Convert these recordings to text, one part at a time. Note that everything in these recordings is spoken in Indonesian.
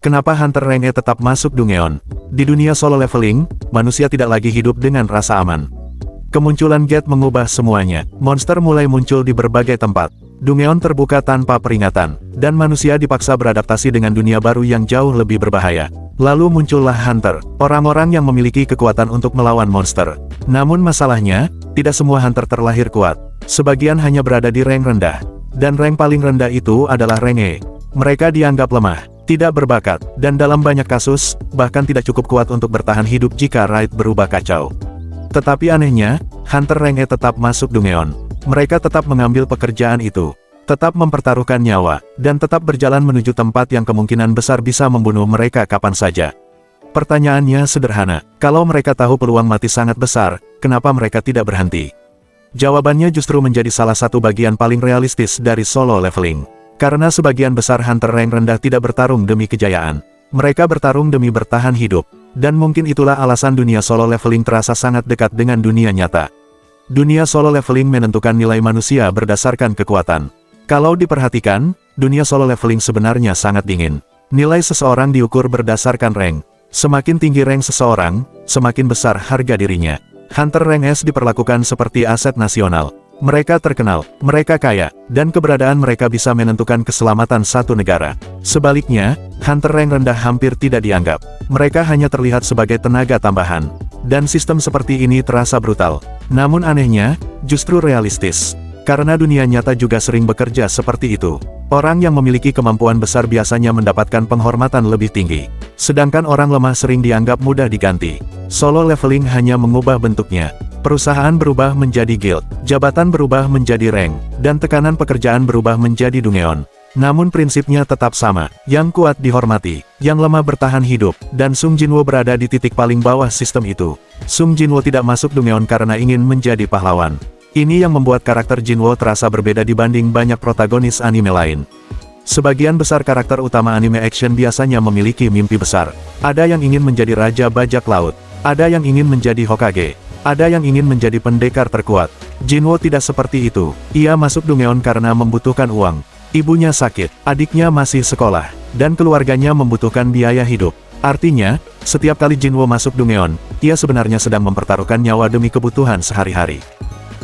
Kenapa Hunter Rank E tetap masuk Dungeon? Di dunia solo leveling, manusia tidak lagi hidup dengan rasa aman. Kemunculan Gate mengubah semuanya. Monster mulai muncul di berbagai tempat. Dungeon terbuka tanpa peringatan, dan manusia dipaksa beradaptasi dengan dunia baru yang jauh lebih berbahaya. Lalu muncullah Hunter, orang-orang yang memiliki kekuatan untuk melawan monster. Namun masalahnya, tidak semua Hunter terlahir kuat. Sebagian hanya berada di rank rendah. Dan rank paling rendah itu adalah rank E. Mereka dianggap lemah, tidak berbakat, dan dalam banyak kasus, bahkan tidak cukup kuat untuk bertahan hidup jika raid berubah kacau. Tetapi anehnya, Hunter rank E tetap masuk Dungeon. Mereka tetap mengambil pekerjaan itu, tetap mempertaruhkan nyawa, dan tetap berjalan menuju tempat yang kemungkinan besar bisa membunuh mereka kapan saja. Pertanyaannya sederhana, kalau mereka tahu peluang mati sangat besar, kenapa mereka tidak berhenti? Jawabannya justru menjadi salah satu bagian paling realistis dari solo leveling. Karena sebagian besar Hunter rank rendah tidak bertarung demi kejayaan. Mereka bertarung demi bertahan hidup. Dan mungkin itulah alasan dunia solo leveling terasa sangat dekat dengan dunia nyata. Dunia solo leveling menentukan nilai manusia berdasarkan kekuatan. Kalau diperhatikan, dunia solo leveling sebenarnya sangat dingin. Nilai seseorang diukur berdasarkan rank. Semakin tinggi rank seseorang, semakin besar harga dirinya. Hunter rank S diperlakukan seperti aset nasional. Mereka terkenal, mereka kaya, dan keberadaan mereka bisa menentukan keselamatan satu negara. Sebaliknya, Hunter rank rendah hampir tidak dianggap. Mereka hanya terlihat sebagai tenaga tambahan. Dan sistem seperti ini terasa brutal. Namun anehnya, justru realistis. Karena dunia nyata juga sering bekerja seperti itu. Orang yang memiliki kemampuan besar biasanya mendapatkan penghormatan lebih tinggi. Sedangkan orang lemah sering dianggap mudah diganti. Solo leveling hanya mengubah bentuknya. Perusahaan berubah menjadi guild, jabatan berubah menjadi rank, dan tekanan pekerjaan berubah menjadi Dungeon. Namun prinsipnya tetap sama, yang kuat dihormati, yang lemah bertahan hidup, dan Sung Jinwo berada di titik paling bawah sistem itu. Sung Jinwo tidak masuk Dungeon karena ingin menjadi pahlawan. Ini yang membuat karakter Jinwo terasa berbeda dibanding banyak protagonis anime lain. Sebagian besar karakter utama anime action biasanya memiliki mimpi besar. Ada yang ingin menjadi raja bajak laut, ada yang ingin menjadi Hokage. Ada yang ingin menjadi pendekar terkuat. Jinwo tidak seperti itu. Ia masuk Dungeon karena membutuhkan uang. Ibunya sakit, adiknya masih sekolah, dan keluarganya membutuhkan biaya hidup. Artinya, setiap kali Jinwo masuk Dungeon, ia sebenarnya sedang mempertaruhkan nyawa demi kebutuhan sehari-hari.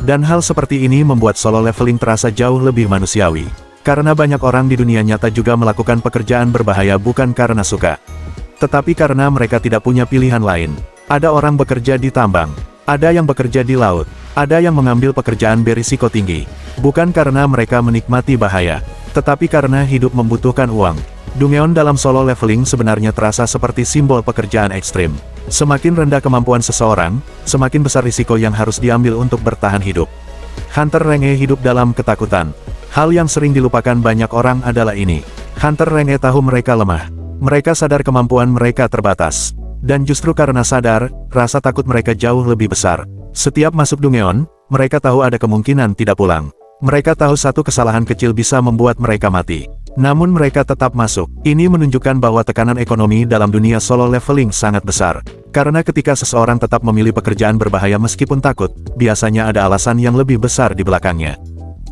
Dan hal seperti ini membuat solo leveling terasa jauh lebih manusiawi. Karena banyak orang di dunia nyata juga melakukan pekerjaan berbahaya bukan karena suka, tetapi karena mereka tidak punya pilihan lain. Ada orang bekerja di tambang. Ada yang bekerja di laut, ada yang mengambil pekerjaan berisiko tinggi. Bukan karena mereka menikmati bahaya, tetapi karena hidup membutuhkan uang. Dungeon dalam solo leveling sebenarnya terasa seperti simbol pekerjaan ekstrim. Semakin rendah kemampuan seseorang, semakin besar risiko yang harus diambil untuk bertahan hidup. Hunter rank E hidup dalam ketakutan. Hal yang sering dilupakan banyak orang adalah ini. Hunter rank E tahu mereka lemah. Mereka sadar kemampuan mereka terbatas. Dan justru karena sadar, rasa takut mereka jauh lebih besar. Setiap masuk Dungeon, mereka tahu ada kemungkinan tidak pulang. Mereka tahu satu kesalahan kecil bisa membuat mereka mati. Namun mereka tetap masuk. Ini menunjukkan bahwa tekanan ekonomi dalam dunia solo leveling sangat besar. Karena ketika seseorang tetap memilih pekerjaan berbahaya meskipun takut, biasanya ada alasan yang lebih besar di belakangnya.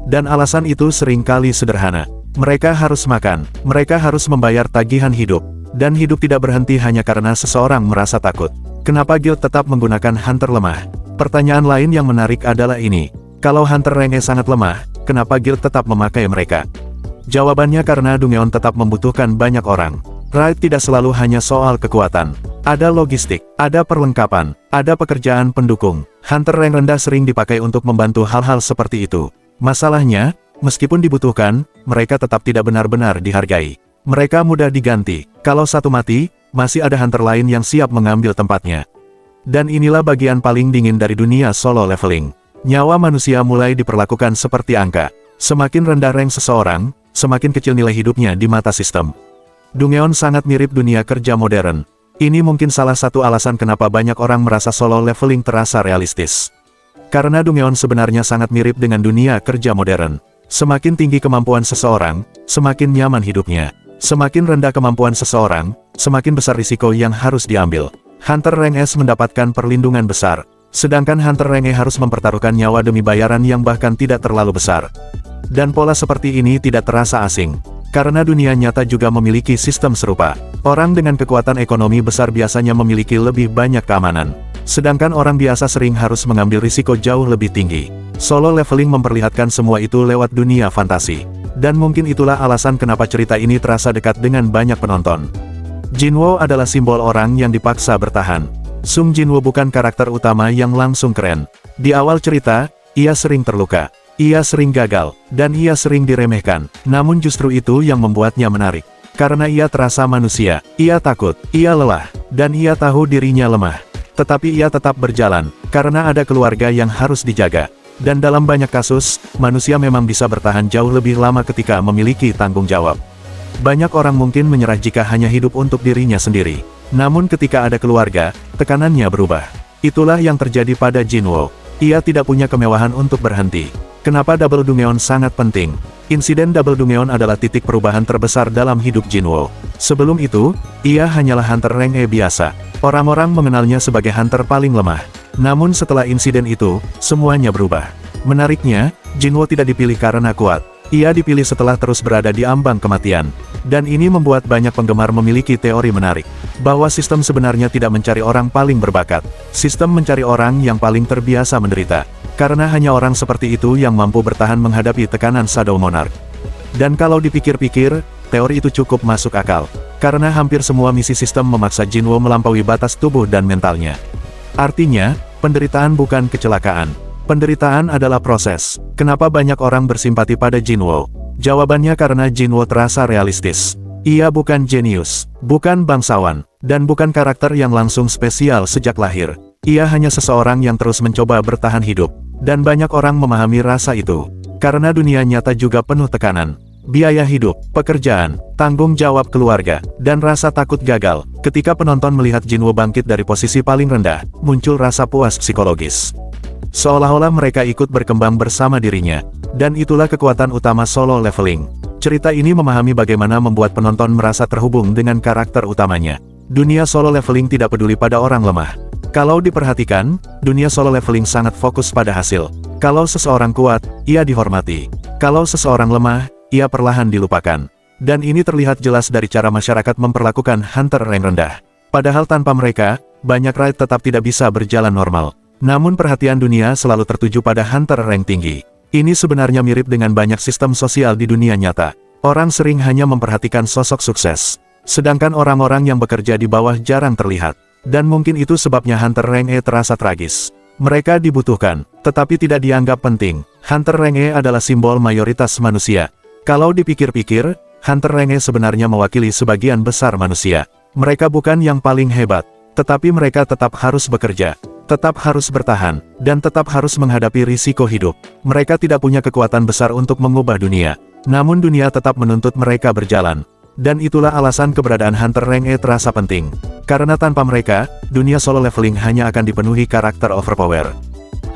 Dan alasan itu seringkali sederhana. Mereka harus makan, mereka harus membayar tagihan hidup. Dan hidup tidak berhenti hanya karena seseorang merasa takut. Kenapa guild tetap menggunakan Hunter lemah? Pertanyaan lain yang menarik adalah ini. Kalau Hunter rank E sangat lemah, kenapa guild tetap memakai mereka? Jawabannya karena Dungeon tetap membutuhkan banyak orang. Raid tidak selalu hanya soal kekuatan. Ada logistik, ada perlengkapan, ada pekerjaan pendukung. Hunter rank rendah sering dipakai untuk membantu hal-hal seperti itu. Masalahnya, meskipun dibutuhkan, mereka tetap tidak benar-benar dihargai. Mereka mudah diganti. Kalau satu mati, masih ada Hunter lain yang siap mengambil tempatnya. Dan inilah bagian paling dingin dari dunia solo leveling. Nyawa manusia mulai diperlakukan seperti angka. Semakin rendah rank seseorang, semakin kecil nilai hidupnya di mata sistem. Dungeon sangat mirip dunia kerja modern. Ini mungkin salah satu alasan kenapa banyak orang merasa solo leveling terasa realistis. Karena Dungeon sebenarnya sangat mirip dengan dunia kerja modern. Semakin tinggi kemampuan seseorang, semakin nyaman hidupnya. Semakin rendah kemampuan seseorang, semakin besar risiko yang harus diambil. Hunter rank S mendapatkan perlindungan besar, sedangkan Hunter rank E harus mempertaruhkan nyawa demi bayaran yang bahkan tidak terlalu besar. Dan pola seperti ini tidak terasa asing. Karena dunia nyata juga memiliki sistem serupa. Orang dengan kekuatan ekonomi besar biasanya memiliki lebih banyak keamanan. Sedangkan orang biasa sering harus mengambil risiko jauh lebih tinggi. Solo Leveling memperlihatkan semua itu lewat dunia fantasi. Dan mungkin itulah alasan kenapa cerita ini terasa dekat dengan banyak penonton. Jinwo adalah simbol orang yang dipaksa bertahan. Sung Jinwo bukan karakter utama yang langsung keren. Di awal cerita, ia sering terluka. Ia sering gagal, dan ia sering diremehkan. Namun justru itu yang membuatnya menarik. Karena ia terasa manusia, ia takut, ia lelah, dan ia tahu dirinya lemah. Tetapi ia tetap berjalan, karena ada keluarga yang harus dijaga. Dan dalam banyak kasus, manusia memang bisa bertahan jauh lebih lama ketika memiliki tanggung jawab. Banyak orang mungkin menyerah jika hanya hidup untuk dirinya sendiri. Namun ketika ada keluarga, tekanannya berubah. Itulah yang terjadi pada Jinwo. Ia tidak punya kemewahan untuk berhenti. Kenapa Double Dungeon sangat penting? Insiden Double Dungeon adalah titik perubahan terbesar dalam hidup Jinwo. Sebelum itu, ia hanyalah hunter rank E biasa. Orang-orang mengenalnya sebagai hunter paling lemah. Namun setelah insiden itu, semuanya berubah. Menariknya, Jinwo tidak dipilih karena kuat. Ia dipilih setelah terus berada di ambang kematian. Dan ini membuat banyak penggemar memiliki teori menarik. Bahwa sistem sebenarnya tidak mencari orang paling berbakat. Sistem mencari orang yang paling terbiasa menderita. Karena hanya orang seperti itu yang mampu bertahan menghadapi tekanan Shadow Monarch. Dan kalau dipikir-pikir, teori itu cukup masuk akal. Karena hampir semua misi sistem memaksa Jinwo melampaui batas tubuh dan mentalnya. Artinya, penderitaan bukan kecelakaan. Penderitaan adalah proses. Kenapa banyak orang bersimpati pada Jinwo? Jawabannya karena Jinwo terasa realistis. Ia bukan jenius, bukan bangsawan, dan bukan karakter yang langsung spesial sejak lahir. Ia hanya seseorang yang terus mencoba bertahan hidup. Dan banyak orang memahami rasa itu. Karena dunia nyata juga penuh tekanan. Biaya hidup, pekerjaan, tanggung jawab keluarga, dan rasa takut gagal. Ketika penonton melihat Jinwo bangkit dari posisi paling rendah, muncul rasa puas psikologis. Seolah-olah mereka ikut berkembang bersama dirinya. Dan itulah kekuatan utama Solo Leveling. Cerita ini memahami bagaimana membuat penonton merasa terhubung dengan karakter utamanya. Dunia Solo Leveling tidak peduli pada orang lemah. Kalau diperhatikan, dunia Solo Leveling sangat fokus pada hasil. Kalau seseorang kuat, ia dihormati. Kalau seseorang lemah, ia perlahan dilupakan. Dan ini terlihat jelas dari cara masyarakat memperlakukan hunter rank rendah. Padahal tanpa mereka, banyak raid tetap tidak bisa berjalan normal. Namun perhatian dunia selalu tertuju pada hunter rank tinggi. Ini sebenarnya mirip dengan banyak sistem sosial di dunia nyata. Orang sering hanya memperhatikan sosok sukses. Sedangkan orang-orang yang bekerja di bawah jarang terlihat. Dan mungkin itu sebabnya hunter rank E terasa tragis. Mereka dibutuhkan, tetapi tidak dianggap penting. Hunter rank E adalah simbol mayoritas manusia. Kalau dipikir-pikir, hunter rank E sebenarnya mewakili sebagian besar manusia. Mereka bukan yang paling hebat, tetapi mereka tetap harus bekerja, tetap harus bertahan, dan tetap harus menghadapi risiko hidup. Mereka tidak punya kekuatan besar untuk mengubah dunia. Namun dunia tetap menuntut mereka berjalan. Dan itulah alasan keberadaan hunter rank E terasa penting. Karena tanpa mereka, dunia Solo Leveling hanya akan dipenuhi karakter overpower.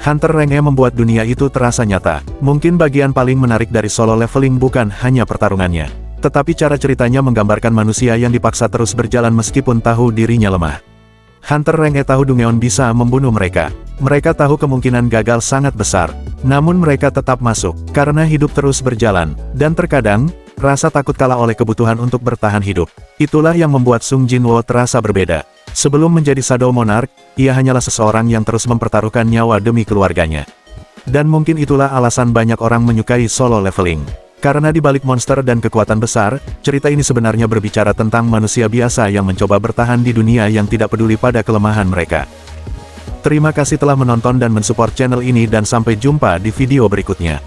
Hunter rank E membuat dunia itu terasa nyata. Mungkin bagian paling menarik dari Solo Leveling bukan hanya pertarungannya, tetapi cara ceritanya menggambarkan manusia yang dipaksa terus berjalan meskipun tahu dirinya lemah. Hunter rank E tahu Dungeon bisa membunuh mereka. Mereka tahu kemungkinan gagal sangat besar. Namun mereka tetap masuk, karena hidup terus berjalan. Dan terkadang, rasa takut kalah oleh kebutuhan untuk bertahan hidup. Itulah yang membuat Sung Jinwo terasa berbeda. Sebelum menjadi Shadow Monarch, ia hanyalah seseorang yang terus mempertaruhkan nyawa demi keluarganya. Dan mungkin itulah alasan banyak orang menyukai Solo Leveling. Karena di balik monster dan kekuatan besar, cerita ini sebenarnya berbicara tentang manusia biasa yang mencoba bertahan di dunia yang tidak peduli pada kelemahan mereka. Terima kasih telah menonton dan mensupport channel ini dan sampai jumpa di video berikutnya.